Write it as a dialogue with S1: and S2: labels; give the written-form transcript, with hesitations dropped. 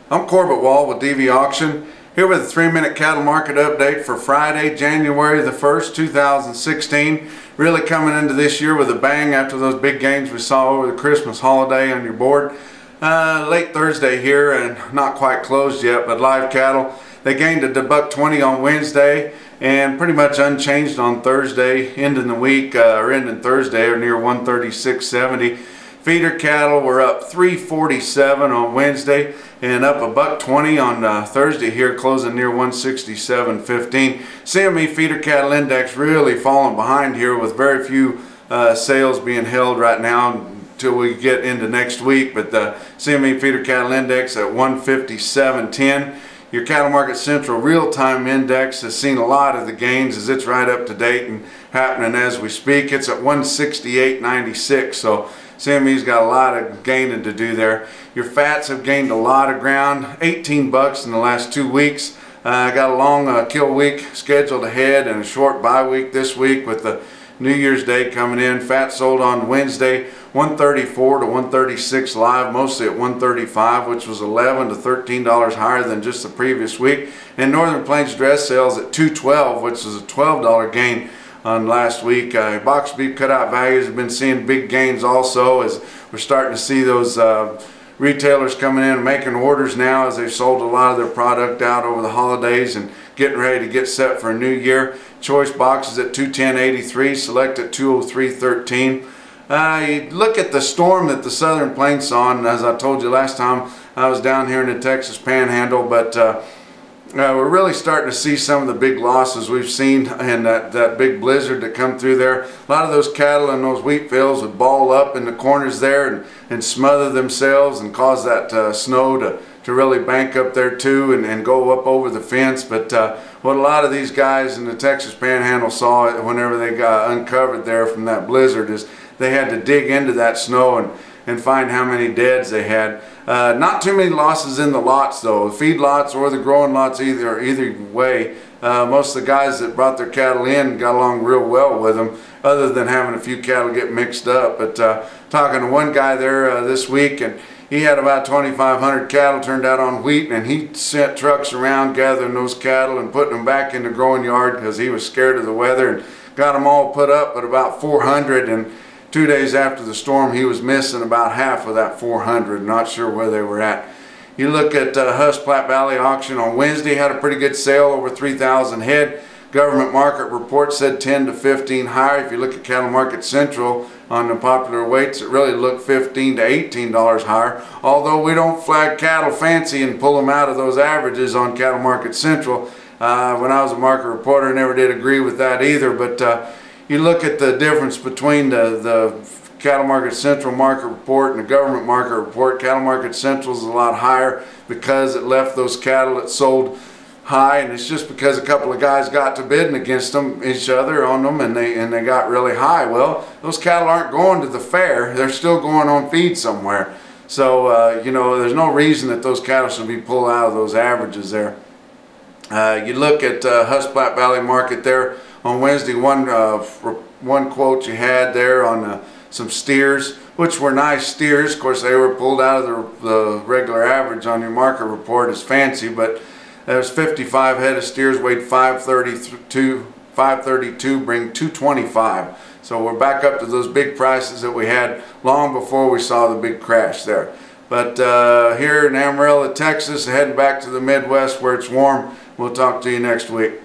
S1: I'm Corbett Wall with DV Auction, here with a 3-minute cattle market update for Friday, January the 1st, 2016. Really coming into this year with a bang after those big gains we saw over the Christmas holiday on your board. Late Thursday here and not quite closed yet, but live cattle, they gained a $1.20 on Wednesday and pretty much unchanged on Thursday, ending the week, ending Thursday, or near 136.70. Feeder cattle were up 347 on Wednesday and up $1.20 on Thursday here, closing near 167.15. CME feeder cattle index really falling behind here with very few sales being held right now until we get into next week, but the CME feeder cattle index at 157.10. Your Cattle Market Central real-time index has seen a lot of the gains as it's right up to date and happening as we speak. It's at 168.96, so CME's got a lot of gaining to do there. Your fats have gained a lot of ground, 18 bucks in the last 2 weeks. Got a long kill week scheduled ahead and a short bye week this week with the New Year's Day coming in. Fat sold on Wednesday 134 to 136 live, mostly at 135, which was $11 to $13 higher than just the previous week. And Northern Plains dress sales at 212, which is a $12 gain on last week. Box beef cutout values have been seeing big gains also, as we're starting to see those retailers coming in and making orders now as they've sold a lot of their product out over the holidays and getting ready to get set for a new year. Choice boxes at 210.83, select at 203.13. You look at the storm that the Southern Plains saw, and as I told you last time, I was down here in the Texas Panhandle, but we're really starting to see some of the big losses we've seen in that big blizzard that come through there. A lot of those cattle in those wheat fields would ball up in the corners there and smother themselves and cause that snow to really bank up there too and go up over the fence. But what a lot of these guys in the Texas Panhandle saw whenever they got uncovered there from that blizzard is they had to dig into that snow and find how many deads they had. Not too many losses in the lots though, the feed lots or the growing lots, either way. Most of the guys that brought their cattle in got along real well with them, other than having a few cattle get mixed up. But talking to one guy there this week, and he had about 2,500 cattle turned out on wheat, and he sent trucks around gathering those cattle and putting them back in the growing yard because he was scared of the weather, and got them all put up at about 400. And 2 days after the storm, he was missing about half of that 400. Not sure where they were at. You look at Husk Platte Valley auction on Wednesday, had a pretty good sale, over 3,000 head. Government market report said 10 to 15 higher. If you look at Cattle Market Central on the popular weights, it really looked $15 to $18 higher. Although we don't flag cattle fancy and pull them out of those averages on Cattle Market Central. When I was a market reporter, I never did agree with that either. But you look at the difference between the Cattle Market Central market report and the government market report. Cattle Market Central is a lot higher because it left those cattle that sold high, and it's just because a couple of guys got to bidding against each other on them, and they got really high. Well, those cattle aren't going to the fair; they're still going on feed somewhere. So you know, there's no reason that those cattle should be pulled out of those averages there. You look at Husk Platte Valley market there on Wednesday. One quote you had there on some steers, which were nice steers. Of course, they were pulled out of the regular average on your market report as fancy, but there's 55 head of steers, weighed 532, bring 225. So we're back up to those big prices that we had long before we saw the big crash there. But here in Amarillo, Texas, heading back to the Midwest where it's warm. We'll talk to you next week.